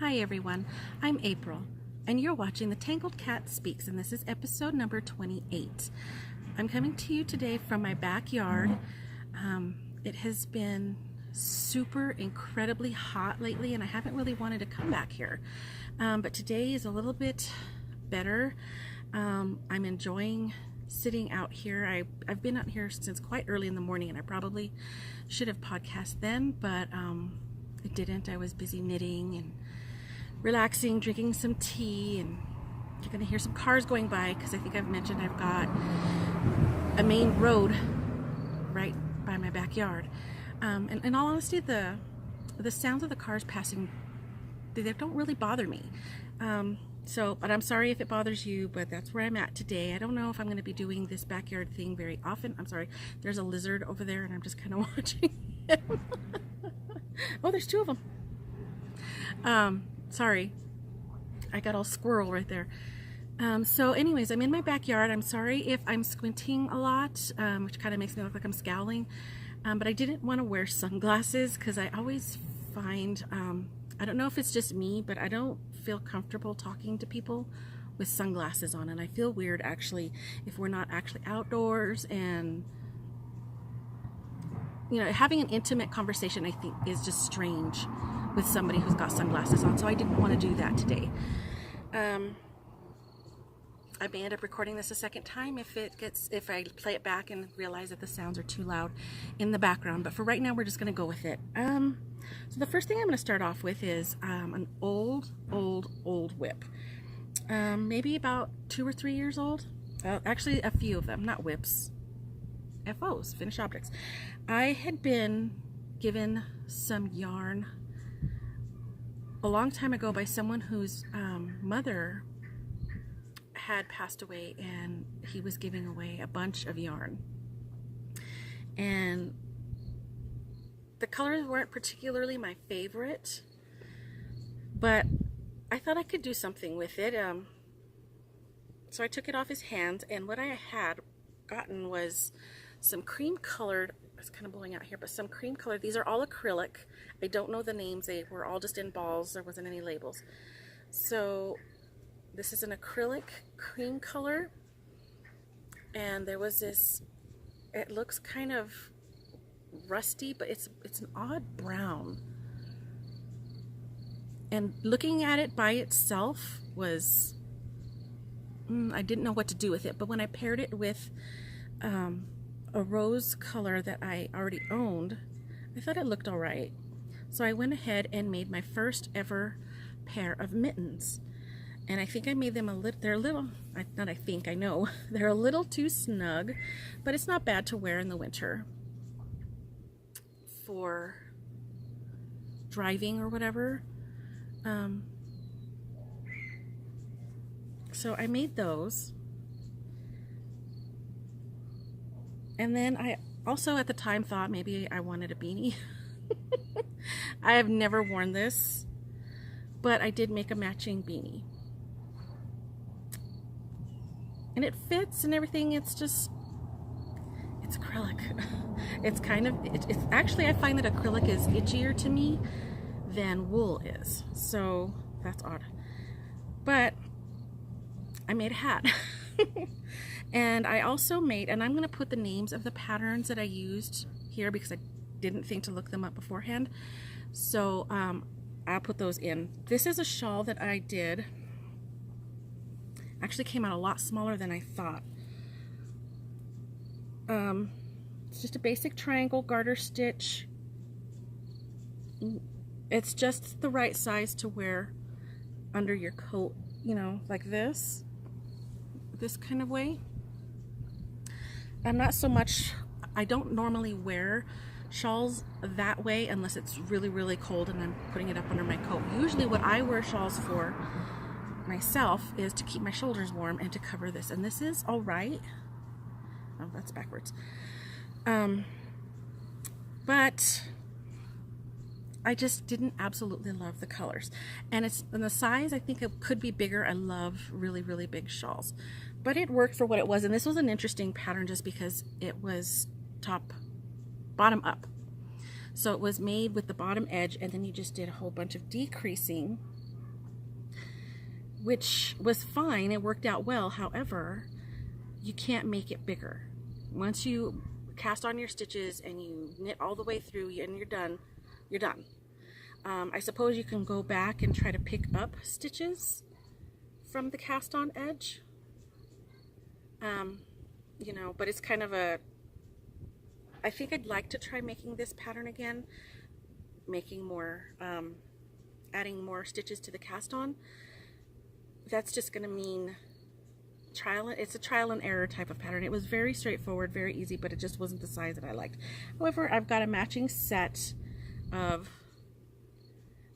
Hi everyone, I'm April, and you're watching the Tangled Cat Speaks, and this is episode number 28. I'm coming to you today from my backyard. It has been super incredibly hot lately, and I haven't really wanted to come back here. But today is a little bit better. I'm enjoying sitting out here. I've been out here since quite early in the morning, and I probably should have podcast then, but I didn't. I was busy knitting and relaxing, drinking some tea, and you're gonna hear some cars going by because I think I've mentioned I've got a main road right by my backyard. And in all honesty, the sounds of the cars passing, they don't really bother me. But I'm sorry if it bothers you, but that's where I'm at today. I don't know if I'm going to be doing this backyard thing very often. I'm sorry, there's a lizard over there and I'm just kind of watching him. Oh, there's two of them. Sorry, I got all squirrel right there. So anyways, I'm in my backyard. I'm sorry if I'm squinting a lot, which kind of makes me look like I'm scowling. But I didn't want to wear sunglasses because I always find, I don't know if it's just me, but I don't feel comfortable talking to people with sunglasses on. And I feel weird actually if we're not actually outdoors, and having an intimate conversation I think is just strange with somebody who's got sunglasses on, so I didn't want to do that today. I may end up recording this a second time if I play it back and realize that the sounds are too loud in the background, but for right now we're just going to go with it. So the first thing I'm going to start off with is an old whip, maybe about 2 or 3 years old. Actually a few of them, not whips, FOs, finished objects. I had been given some yarn a long time ago by someone whose mother had passed away, and he was giving away a bunch of yarn. And the colors weren't particularly my favorite, but I thought I could do something with it. So I took it off his hands, and what I had gotten was some cream colored, it's kind of blowing out here, but some cream colored, these are all acrylic. I don't know the names, they were all just in balls, there wasn't any labels. So this is an acrylic cream color, and there was this, it looks kind of rusty, but it's an odd brown. And looking at it by itself was, I didn't know what to do with it, but when I paired it with a rose color that I already owned, I thought it looked all right. So I went ahead and made my first ever pair of mittens. And I think I made them they're a little, not I think, I know, they're a little too snug, but it's not bad to wear in the winter for driving or whatever. So I made those. And then I also at the time thought maybe I wanted a beanie. I have never worn this, but I did make a matching beanie. And it fits and everything, it's just, it's acrylic. It's kind of, it's actually, I find that acrylic is itchier to me than wool is. So that's odd. But I made a hat. And I also made, and I'm going to put the names of the patterns that I used here because I didn't think to look them up beforehand. So I'll put those in. This is a shawl that I did. Actually came out a lot smaller than I thought. It's just a basic triangle garter stitch. It's just the right size to wear under your coat, like this kind of way. I'm not so much, I don't normally wear shawls that way unless it's really, really cold and I'm putting it up under my coat. Usually what I wear shawls for myself is to keep my shoulders warm and to cover this, and this is all right. Oh, that's backwards. But I just didn't absolutely love the colors, and it's in the size, I think it could be bigger. I love really, really big shawls, but it worked for what it was. And this was an interesting pattern just because it was bottom up. So it was made with the bottom edge, and then you just did a whole bunch of decreasing which was fine. It worked out well. However, you can't make it bigger. Once you cast on your stitches and you knit all the way through and you're done, you're done. I suppose you can go back and try to pick up stitches from the cast on edge. You know, but it's kind of a, I think I'd like to try making this pattern again, making more, adding more stitches to the cast on. That's just going to mean it's a trial and error type of pattern. It was very straightforward, very easy, but it just wasn't the size that I liked. However, I've got a matching set of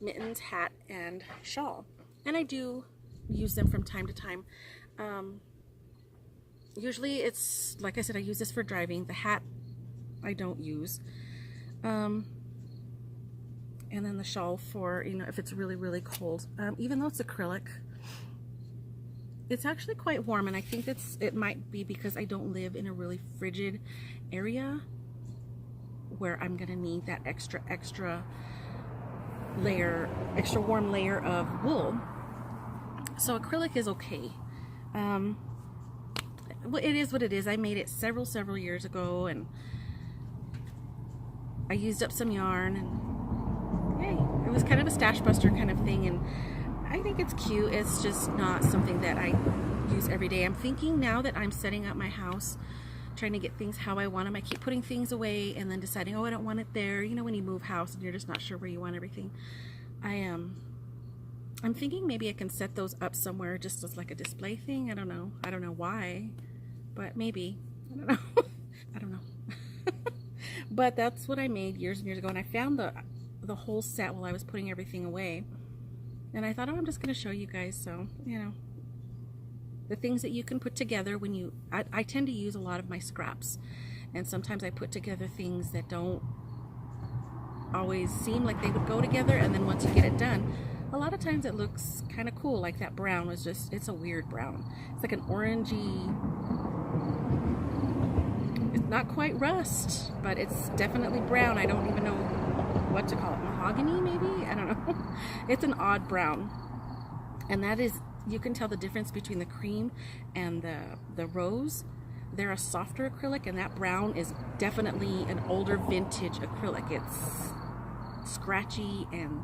mittens, hat, and shawl, and I do use them from time to time. Usually it's, like I said, I use this for driving. The hat I don't use. And then the shawl for, you know, if it's really, really cold. Even though it's acrylic, it's actually quite warm, and I think it might be because I don't live in a really frigid area where I'm gonna need that extra warm layer of wool. So acrylic is okay. Well, it is what it is. I made it several years ago, and I used up some yarn, and hey, it was kind of a stash buster kind of thing, and I think it's cute. It's just not something that I use every day. I'm thinking now that I'm setting up my house, trying to get things how I want them, I keep putting things away and then deciding, oh, I don't want it there. You know, when you move house and you're just not sure where you want everything. I'm thinking maybe I can set those up somewhere just as like a display thing. I don't know why, but maybe. I don't know. I don't know. But that's what I made years and years ago, and I found the whole set while I was putting everything away. And I thought, oh, I'm just going to show you guys. So, you know, the things that you can put together when you, I tend to use a lot of my scraps. And sometimes I put together things that don't always seem like they would go together. And then once you get it done, a lot of times it looks kind of cool. Like that brown was just, it's a weird brown. It's like an orangey, it's not quite rust, but it's definitely brown. I don't even know what to call it. Mahogany, maybe? I don't know. It's an odd brown. And that is, you can tell the difference between the cream and the rose. They're a softer acrylic, and that brown is definitely an older vintage acrylic. It's scratchy and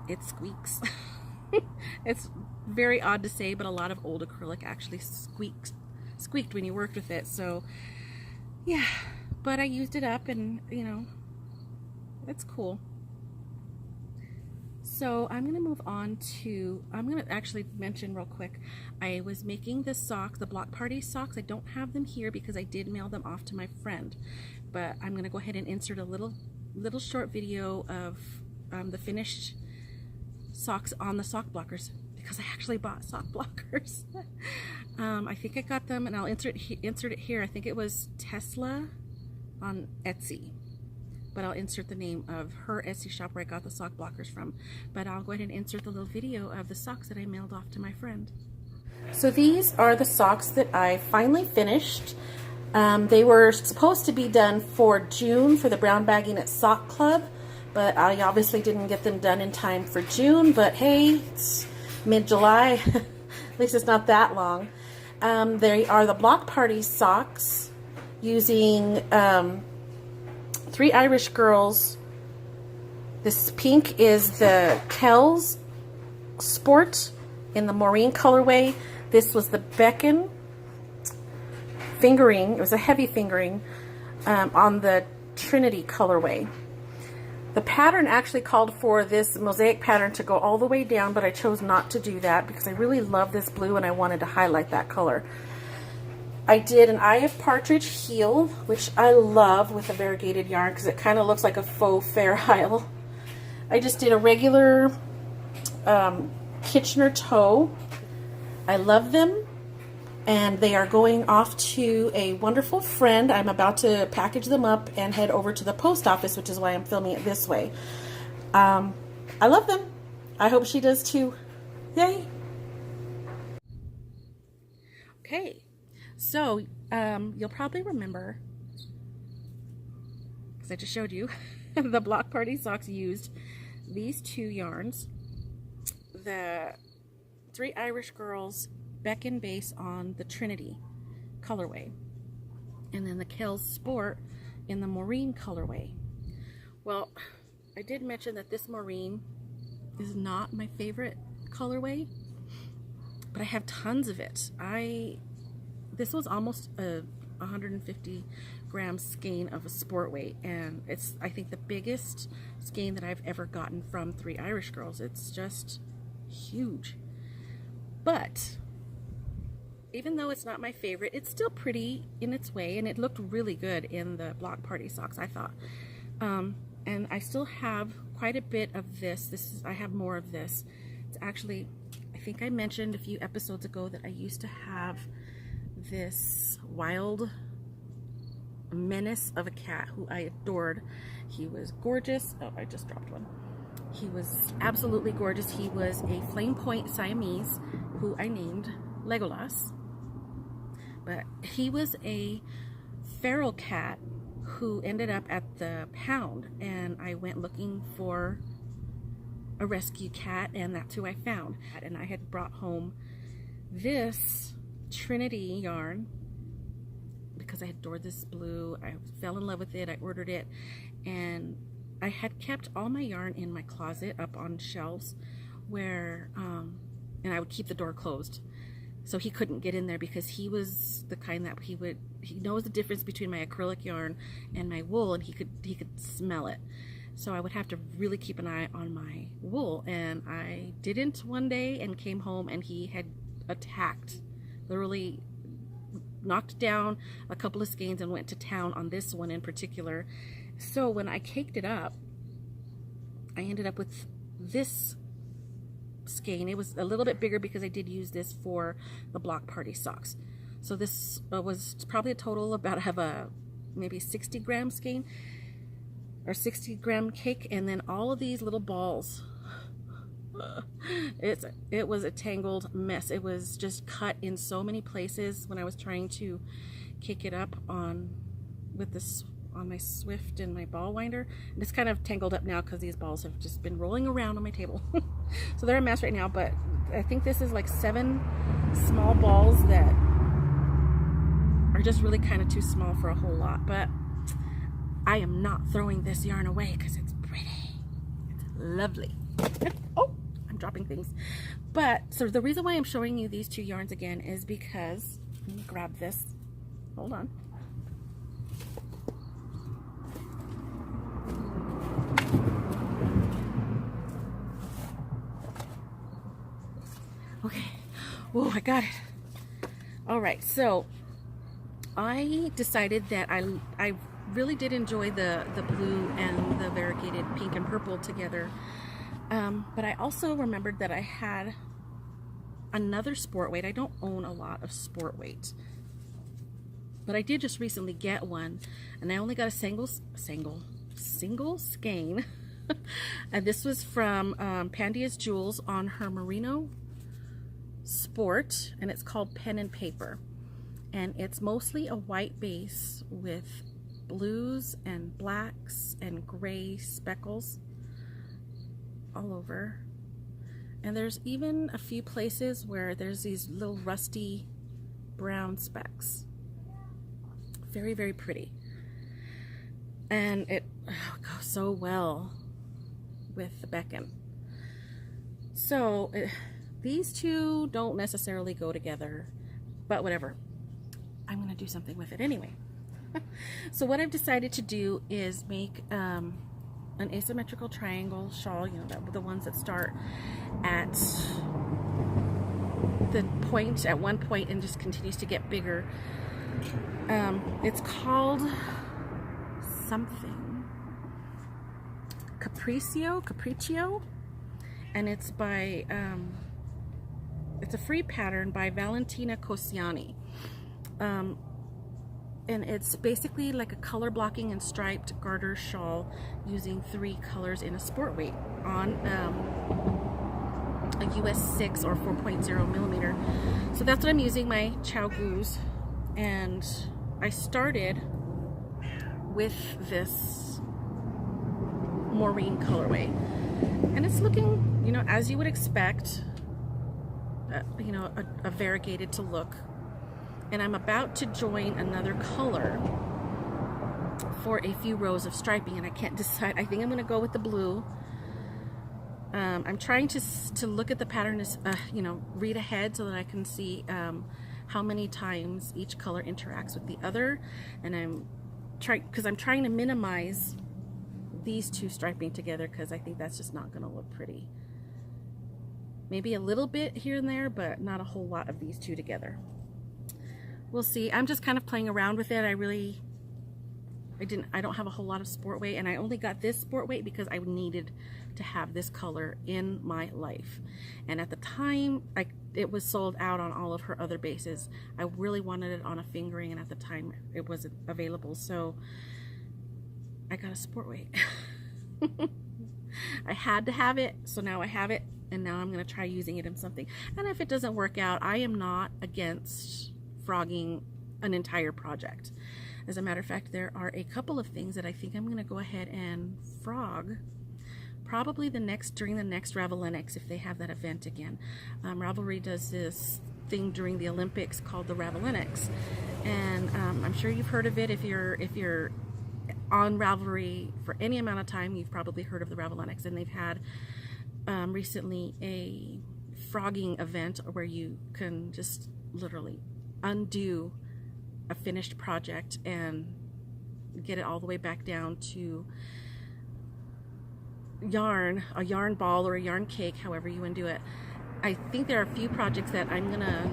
it squeaks. It's very odd to say, but a lot of old acrylic actually squeaked when you worked with it. So yeah, but I used it up, and you know, it's cool. So I'm going to move on to, I'm going to actually mention real quick, I was making the socks, the block party socks. I don't have them here because I did mail them off to my friend, but I'm going to go ahead and insert a little short video of the finished socks on the sock blockers, because I actually bought sock blockers. I think I got them, and I'll insert it here. I think it was Tesla on Etsy. But I'll insert the name of her Etsy shop where I got the sock blockers from. But I'll go ahead and insert the little video of the socks that I mailed off to my friend. So these are the socks that I finally finished. They were supposed to be done for June for the Brown Bagging It Sock Club, but I obviously didn't get them done in time for June. But hey, it's mid-July. At least it's not that long. They are the block party socks using 3 Irish girls. This pink is the Kells Sport in the Maureen colorway. This was the Beacon fingering. It was a heavy fingering on the Trinity colorway. The pattern actually called for this mosaic pattern to go all the way down, but I chose not to do that because I really love this blue and I wanted to highlight that color. I did an Eye of Partridge heel, which I love with a variegated yarn because it kind of looks like a faux fair isle. I just did a regular Kitchener toe. I love them, and they are going off to a wonderful friend. I'm about to package them up and head over to the post office, which is why I'm filming it this way. I love them. I hope she does too. Yay! Okay. So, you'll probably remember, because I just showed you, the block party socks used these 2 yarns. The Three Irish Girls Beck-In base on the Trinity colorway, and then the Kells Sport in the Maureen colorway. Well, I did mention that this Maureen is not my favorite colorway, but I have tons of it. This was almost a 150 gram skein of a sport weight, and it's, I think, the biggest skein that I've ever gotten from Three Irish Girls. It's just huge. But even though it's not my favorite, it's still pretty in its way, and it looked really good in the block party socks, I thought. And I still have quite a bit of this. I have more of this. It's actually, I think I mentioned a few episodes ago that I used to have this wild menace of a cat who I adored. He was gorgeous. Oh, I just dropped one. He was absolutely gorgeous. He was a flame point Siamese who I named Legolas. But he was a feral cat who ended up at the pound, and I went looking for a rescue cat, and that's who I found. And I had brought home this Trinity yarn because I adored this blue. I fell in love with it. I ordered it, and I had kept all my yarn in my closet up on shelves where, and I would keep the door closed so he couldn't get in there, because he was the kind that he knows the difference between my acrylic yarn and my wool, and he could smell it. So I would have to really keep an eye on my wool, and I didn't one day, and came home and he had attacked, literally knocked down a couple of skeins and went to town on this one in particular. So when I caked it up, I ended up with this skein. It was a little bit bigger because I did use this for the block party socks. So this was probably a total about of a maybe 60 gram skein or 60 gram cake, and then all of these little balls. It was a tangled mess. It was just cut in so many places when I was trying to cake it up on my Swift and my ball winder. And it's kind of tangled up now because these balls have just been rolling around on my table. So they're a mess right now, but I think this is like 7 small balls that are just really kind of too small for a whole lot. But I am not throwing this yarn away because it's pretty. It's lovely. Oh, I'm dropping things. But so the reason why I'm showing you these 2 yarns again is because, let me grab this. Hold on. Okay. Oh, I got it. All right. So I decided that I really did enjoy the blue and the variegated pink and purple together. But I also remembered that I had another sport weight. I don't own a lot of sport weight, but I did just recently get one, and I only got a single skein. And this was from Pandia's Jewels on her Merino Sport, and it's called Pen and Paper, and it's mostly a white base with blues and blacks and gray speckles all over, and there's even a few places where there's these little rusty brown specks. Very, very pretty, and it goes so well with the Beck-In. So these 2 don't necessarily go together, but whatever, I'm gonna do something with it anyway. So what I've decided to do is make an asymmetrical triangle shawl, you know, the ones that start at the point, at one point, and just continues to get bigger. It's called something Capriccio, and it's by it's a free pattern by Valentina Cosiani. And it's basically like a color blocking and striped garter shawl using 3 colors in a sport weight on a US 6 or 4.0 millimeter. So that's what I'm using, my Chow Goose. And I started with this Maureen colorway, and it's looking, you know, as you would expect, you know, a variegated to look. And I'm about to join another color for a few rows of striping, and I can't decide. I think I'm going to go with the blue. I'm trying to look at the pattern, you know, read ahead so that I can see how many times each color interacts with the other. And I'm trying to minimize these two striping together, because I think that's just not going to look pretty. Maybe a little bit here and there, but not a whole lot of these two together. We'll see. I'm just kind of playing around with it. I don't have a whole lot of sport weight, and I only got this sport weight because I needed to have this color in my life. And at the time, it was sold out on all of her other bases. I really wanted it on a fingering, and at the time it wasn't available, so I got a sport weight. I had to have it, so now I have it, and now I'm going to try using it in something. And if it doesn't work out, I am not against frogging an entire project. As a matter of fact, there are a couple of things that I think I'm going to go ahead and frog probably during the next Ravelinics, if they have that event again. Ravelry does this thing during the Olympics called the Ravelinics, and I'm sure you've heard of it. If you're on Ravelry for any amount of time, you've probably heard of the Ravelinics, and they've had recently a frogging event where you can just literally undo a finished project and get it all the way back down to yarn, a yarn ball or a yarn cake, however you undo it. I think there are a few projects that I'm gonna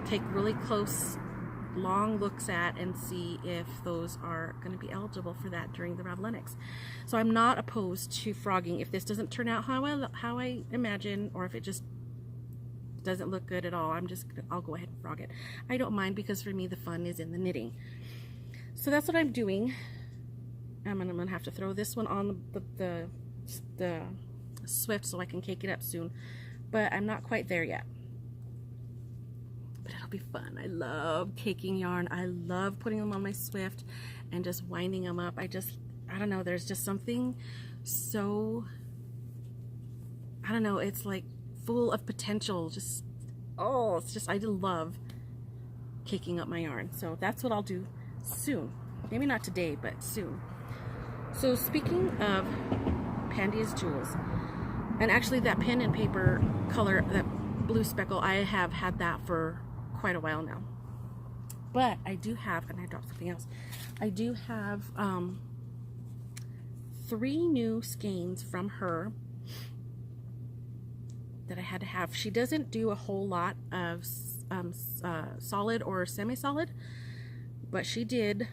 take really close, long looks at and see if those are going to be eligible for that during the Ravelinics. So I'm not opposed to frogging if this doesn't turn out how I imagine, or if it just doesn't look good at all. I'll go ahead and frog it. I don't mind, because for me the fun is in the knitting. So that's what I'm doing. I'm gonna have to throw this one on the Swift so I can cake it up soon, but I'm not quite there yet. But it'll be fun. I love caking yarn. I love putting them on my Swift and just winding them up. I don't know, there's just something so, I don't know, it's like full of potential. I love caking up my yarn. So that's what I'll do soon. Maybe not today, but soon. So speaking of Pandia's Jewels, and actually that pen and paper color, that blue speckle, I have had that for quite a while now. But I do have, and I dropped something else, I do have 3 new skeins from her that I had to have. She doesn't do a whole lot of solid or semi-solid, but she did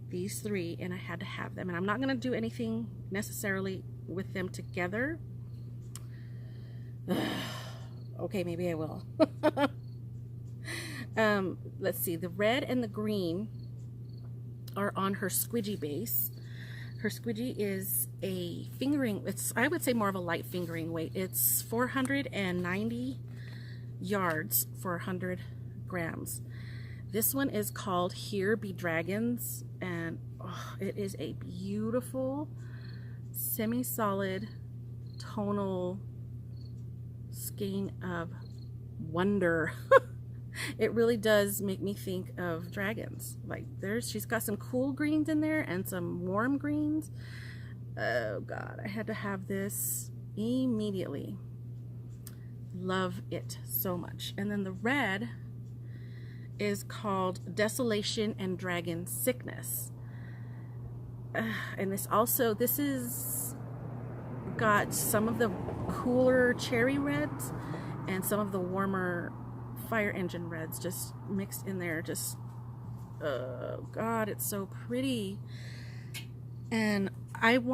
these 3, and I had to have them. And I'm not going to do anything necessarily with them together. Okay, maybe I will. Let's see, the red and the green are on her squidgy base. Her squidgy is a fingering, I would say more of a light fingering weight. It's 490 yards for 100 grams. This one is called Here Be Dragons, and it is a beautiful semi-solid tonal skein of wonder. It really does make me think of dragons. Like, she's got some cool greens in there and some warm greens. Oh God, I had to have this immediately. Love it so much. And then the red is called Desolation and Dragon Sickness. And this is got some of the cooler cherry reds and some of the warmer fire engine reds just mixed in there. Just, oh God, it's so pretty. And okay,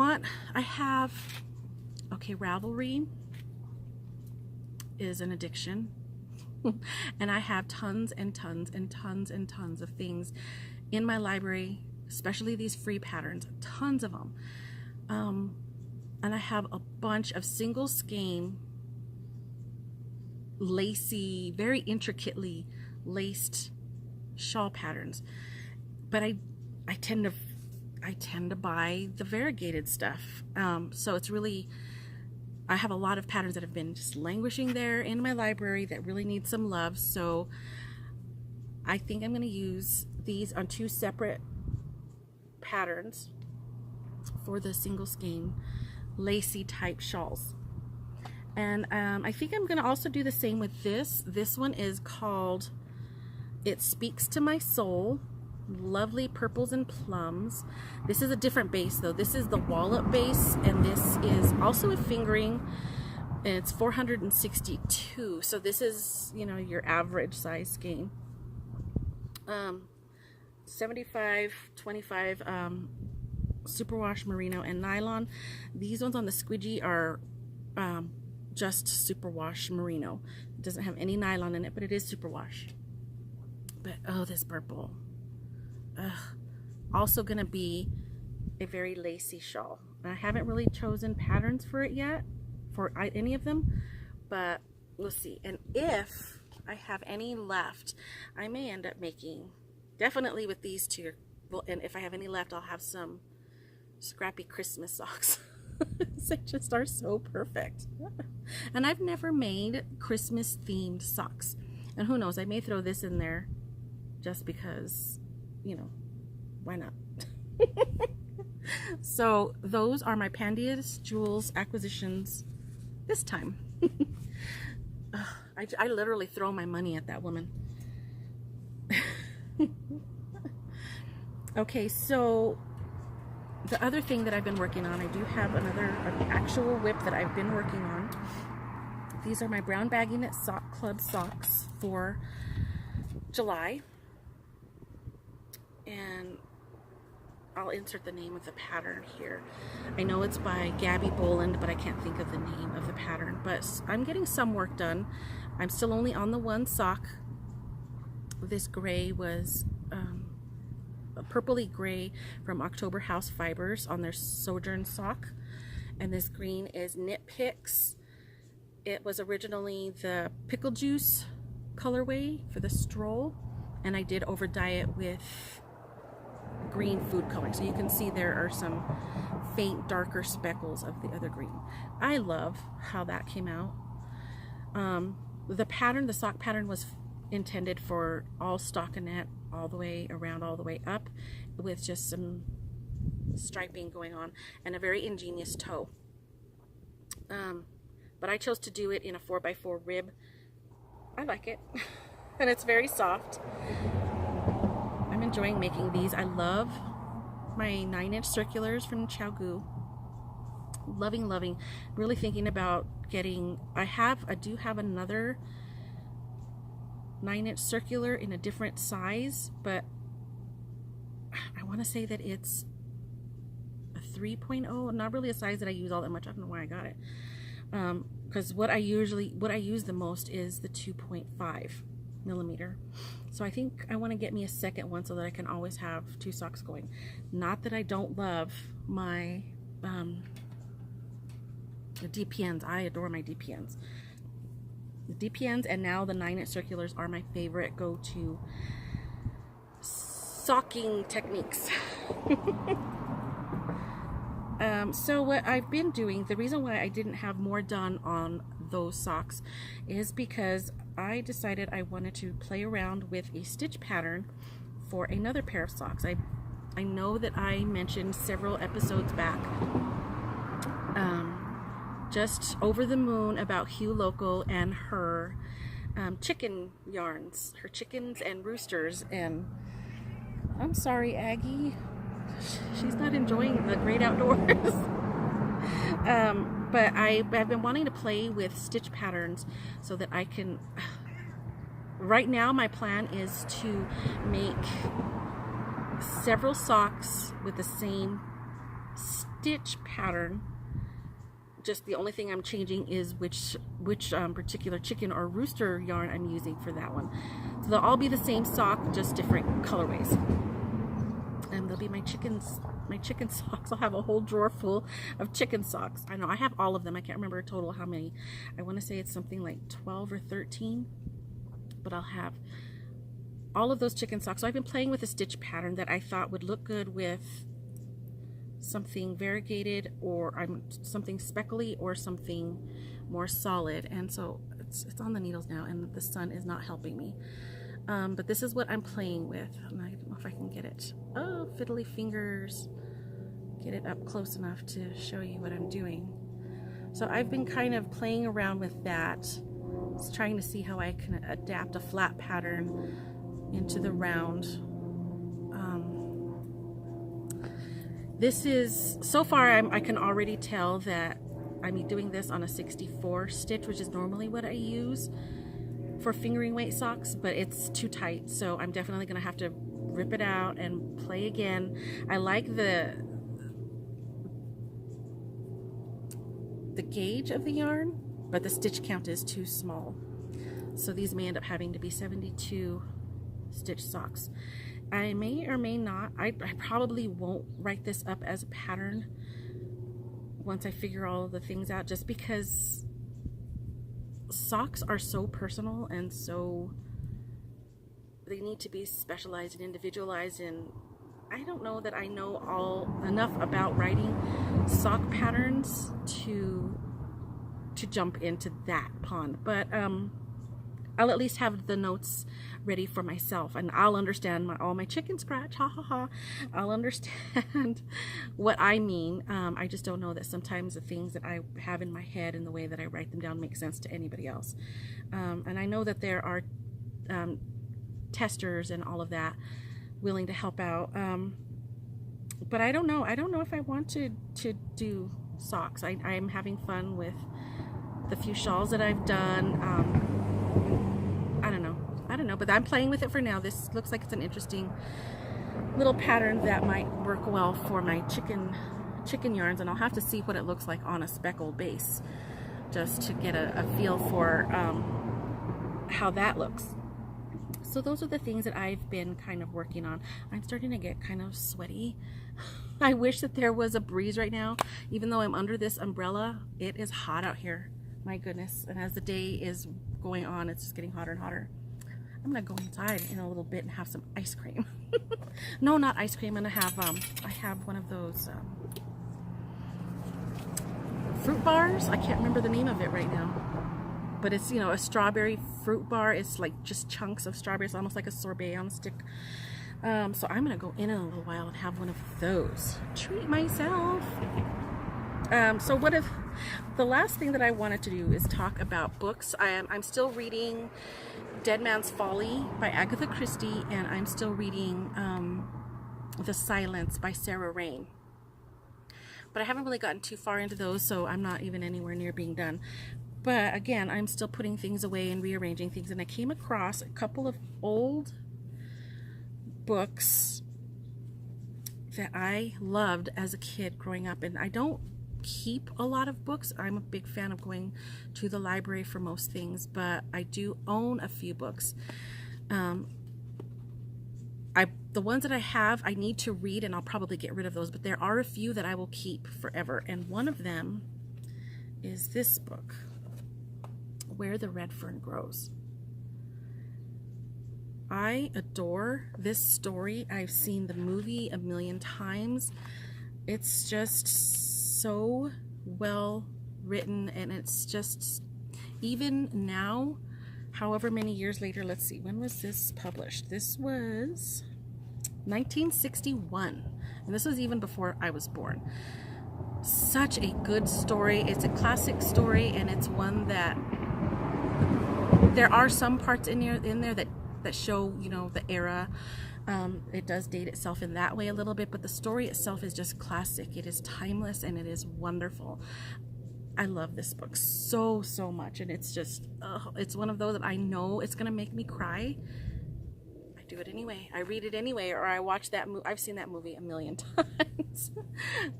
Ravelry is an addiction. And I have tons and tons and tons and tons of things in my library, especially these free patterns, tons of them. And I have a bunch of single skein, lacy, very intricately laced shawl patterns. But I tend to buy the variegated stuff. So it's really I have a lot of patterns that have been just languishing there in my library that really need some love. So I think I'm going to use these on 2 separate patterns for the single skein lacy type shawls. And I think I'm going to also do the same with this. This one is called It Speaks to My Soul. Lovely purples and plums. This is a different base though. This is the wallop base, and this is also a fingering. It's 462. So this is, you know, your average size skein. 75/25 superwash merino and nylon. These ones on the squidgy are just superwash merino. It doesn't have any nylon in it, but it is superwash. But oh, this purple. Also gonna be a very lacy shawl. I haven't really chosen patterns for it yet, for any of them, but we'll see. And if I have any left, I may end up making, definitely with these 2, well, and if I have any left, I'll have some Scrappy Christmas socks. They just are so perfect. And I've never made Christmas themed socks, and who knows, I may throw this in there just because, you know, why not? So those are my Pandia's Jewels acquisitions this time. I literally throw my money at that woman. Okay, so the other thing that I've been working on, I do have an actual whip that I've been working on. These are my brown baggy knit sock club socks for July. And I'll insert the name of the pattern here. I know it's by Gabby Boland, but I can't think of the name of the pattern. But I'm getting some work done. I'm still only on the 1 sock. This gray was a purpley gray from October House Fibers on their Sojourn sock. And this green is Knit Picks. It was originally the Pickle Juice colorway for the stroll, and I did over dye it with green food coloring, so you can see there are some faint darker speckles of the other green. I love how that came out. The pattern, the sock pattern, was intended for all stockinette all the way around, all the way up, with just some striping going on and a very ingenious toe. But I chose to do it in a 4x4 rib. I like it. And it's very soft. I'm enjoying making these. I love my 9-inch circulars from Xiaogu. Loving, loving. Really thinking about getting, I do have another 9-inch circular in a different size, but I want to say that it's a 3.0, not really a size that I use all that much. I don't know why I got it. Because what I use the most is the 2.5 millimeter. So I think I want to get me a second one so that I can always have 2 socks going. Not that I don't love my DPNs. I adore my DPNs. The DPNs and now the 9-inch circulars are my favorite go-to socking techniques. So what I've been doing, the reason why I didn't have more done on those socks is because I decided I wanted to play around with a stitch pattern for another pair of socks. I know that I mentioned several episodes back, just over the moon, about Hugh Local and her chicken yarns, her chickens and roosters. And I'm sorry, Aggie, she's not enjoying the great outdoors. But I've been wanting to play with stitch patterns so that I can, right now my plan is to make several socks with the same stitch pattern. Just the only thing I'm changing is which particular chicken or rooster yarn I'm using for that one. So they'll all be the same sock, just different colorways. And they'll be my chicken socks. I'll have a whole drawer full of chicken socks. I know I have all of them. I can't remember a total how many. I want to say it's something like 12 or 13. But I'll have all of those chicken socks. So I've been playing with a stitch pattern that I thought would look good with something variegated, or I'm something speckly, or something more solid. And so it's on the needles now, and the sun is not helping me. But this is what I'm playing with, and I don't know if I can get it. Oh, fiddly fingers. Get it up close enough to show you what I'm doing. So I've been kind of playing around with that, just trying to see how I can adapt a flat pattern into the round. This is, so far I can already tell that I'm doing this on a 64 stitch, which is normally what I use for fingering weight socks, but it's too tight, so I'm definitely gonna have to rip it out and play again. I like the gauge of the yarn, but the stitch count is too small, so these may end up having to be 72 stitch socks. I may or may not, I probably won't write this up as a pattern once I figure all of the things out, just because socks are so personal and so, they need to be specialized and individualized, and I don't know that I know enough about writing sock patterns to jump into that pond. But I'll at least have the notes ready for myself, and I'll understand all my chicken scratch, ha ha ha. I'll understand what I mean. I just don't know that sometimes the things that I have in my head and the way that I write them down make sense to anybody else. And I know that there are testers and all of that willing to help out. But I don't know. I don't know if I want to do socks. I'm having fun with the few shawls that I've done. I don't know, but I'm playing with it for now. This looks like it's an interesting little pattern that might work well for my chicken yarns, and I'll have to see what it looks like on a speckled base, just to get a feel for how that looks. So those are the things that I've been kind of working on. I'm starting to get kind of sweaty. I wish that there was a breeze right now. Even though I'm under this umbrella, it is hot out here. My goodness. And as the day is going on, it's just getting hotter and hotter. I'm gonna go inside in a little bit and have some ice cream. No, not ice cream. I'm gonna have I have one of those fruit bars. I can't remember the name of it right now, but it's, you know, a strawberry fruit bar. It's like just chunks of strawberries, almost like a sorbet on a stick. So I'm gonna go in a little while and have one of those. Treat myself. So what if the last thing that I wanted to do is talk about books. I'm still reading Dead Man's Folly by Agatha Christie, and I'm still reading The Silence by Sarah Rain. But I haven't really gotten too far into those, so I'm not even anywhere near being done. But again, I'm still putting things away and rearranging things, and I came across a couple of old books that I loved as a kid growing up, and I don't keep a lot of books. I'm a big fan of going to the library for most things, but I do own a few books. The ones that I have, I need to read, and I'll probably get rid of those, but there are a few that I will keep forever, and one of them is this book, Where the Red Fern Grows. I adore this story. I've seen the movie a million times. It's just so well written, and it's just, even now, however many years later, let's see, when was this published? This was 1961, and this was even before I was born. Such a good story. It's a classic story, and it's one that there are some parts in there that show, you know, the era. It does date itself in that way a little bit, but the story itself is just classic. It is timeless, and it is wonderful. I love this book so much, and it's just, it's one of those that I know it's gonna make me cry. I do it anyway. I read it anyway, or I watch that movie. I've seen that movie a million times.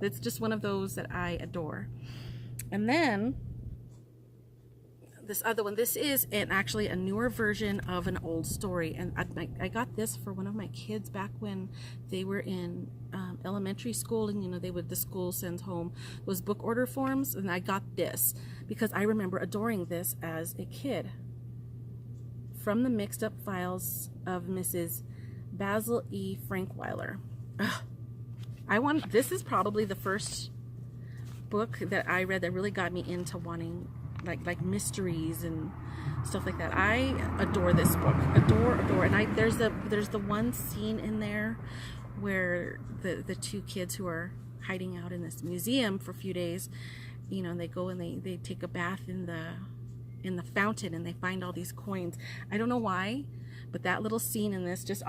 It's just one of those that I adore. And then this other one, this is actually a newer version of an old story, and I got this for one of my kids back when they were in elementary school, and you know, the school sends home those book order forms, and I got this because I remember adoring this as a kid. From the Mixed Up Files of Mrs. Basil E. Frankweiler. Ugh. This is probably the first book that I read that really got me into wanting like mysteries and stuff like that. I adore this book, adore. And there's the one scene in there where the two kids who are hiding out in this museum for a few days, you know, they go and they take a bath in the fountain, and they find all these coins. I don't know why, but that little scene in this just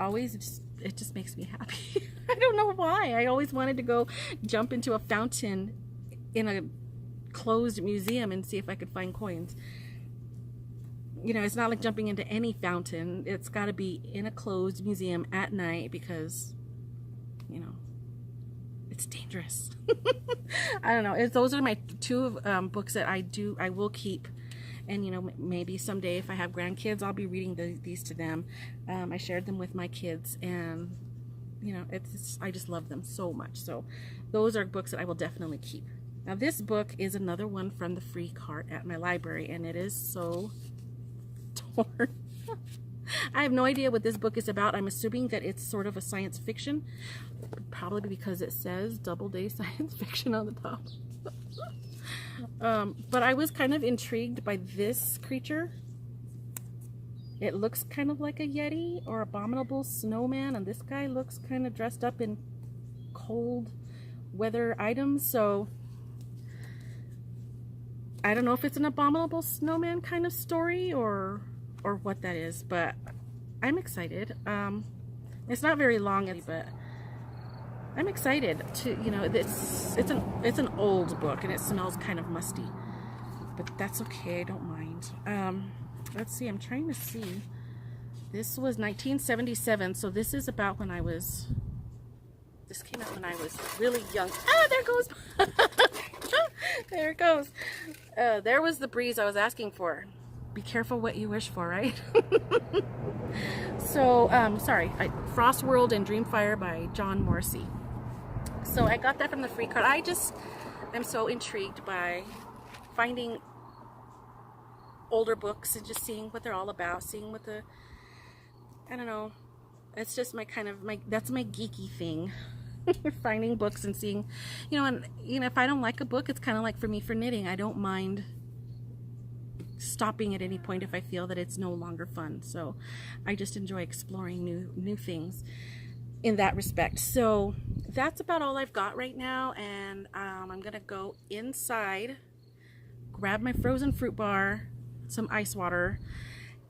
makes me happy. I don't know why. I always wanted to go jump into a fountain in a closed museum and see if I could find coins. You know, it's not like jumping into any fountain. It's got to be in a closed museum at night because, you know, it's dangerous. I don't know. Those are my two books that I will keep. And, you know, maybe someday if I have grandkids, I'll be reading these to them. I shared them with my kids, and, you know, I just love them so much. So those are books that I will definitely keep. Now this book is another one from the free cart at my library, and it is so torn. I have no idea what this book is about. I'm assuming that it's sort of a science fiction, probably because it says Doubleday Science Fiction on the top. But I was kind of intrigued by this creature. It looks kind of like a Yeti or abominable snowman, and this guy looks kind of dressed up in cold weather items, so I don't know if it's an abominable snowman kind of story or what that is, but I'm excited. It's not very long, but I'm excited to, you know, it's an old book and it smells kind of musty, but that's okay. I don't mind. Let's see. I'm trying to see. This was 1977, so this is about when this came out when I was really young. Ah, there goes. There it goes. There was the breeze I was asking for. Be careful what you wish for, right? So, sorry. Frost World and Dreamfire by John Morrissey. So I got that from the free card. I'm so intrigued by finding older books and just seeing what they're all about, seeing what I don't know. It's just that's my geeky thing. Finding books and seeing, you know, and you know, if I don't like a book, it's kind of like for me for knitting. I don't mind stopping at any point if I feel that it's no longer fun. So I just enjoy exploring new things in that respect. So that's about all I've got right now, and I'm gonna go inside, grab my frozen fruit bar, some ice water,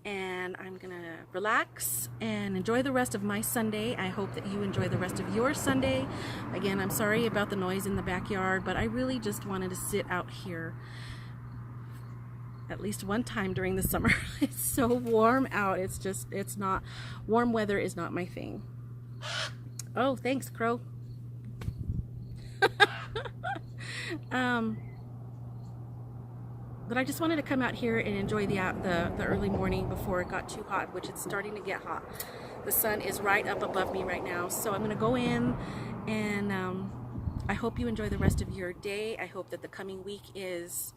and I'm gonna relax and enjoy the rest of my Sunday. I hope that you enjoy the rest of your Sunday. Again, I'm sorry about the noise in the backyard, but I really just wanted to sit out here at least one time during the summer. It's so warm out. It's not, warm weather is not my thing. Oh, thanks, Crow. But I just wanted to come out here and enjoy the early morning before it got too hot, which it's starting to get hot. The sun is right up above me right now. So I'm going to go in, and I hope you enjoy the rest of your day. I hope that the coming week is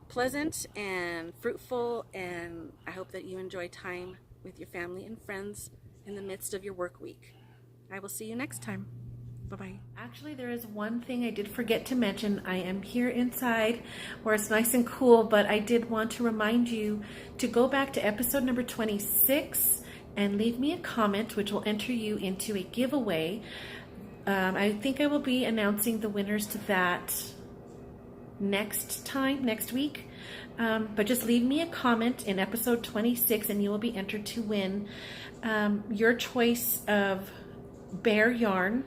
pleasant and fruitful, and I hope that you enjoy time with your family and friends in the midst of your work week. I will see you next time. Bye-bye. Actually, there is one thing I did forget to mention. I am here inside where it's nice and cool, but I did want to remind you to go back to episode number 26 and leave me a comment, which will enter you into a giveaway. I think I will be announcing the winners to that next week. But just leave me a comment in episode 26 and you will be entered to win your choice of bear yarn.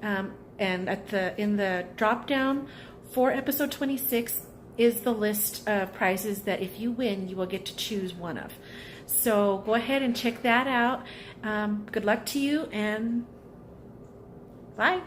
And in the drop down for episode 26 is the list of prizes that if you win, you will get to choose one of. So go ahead and check that out. Good luck to you, and bye.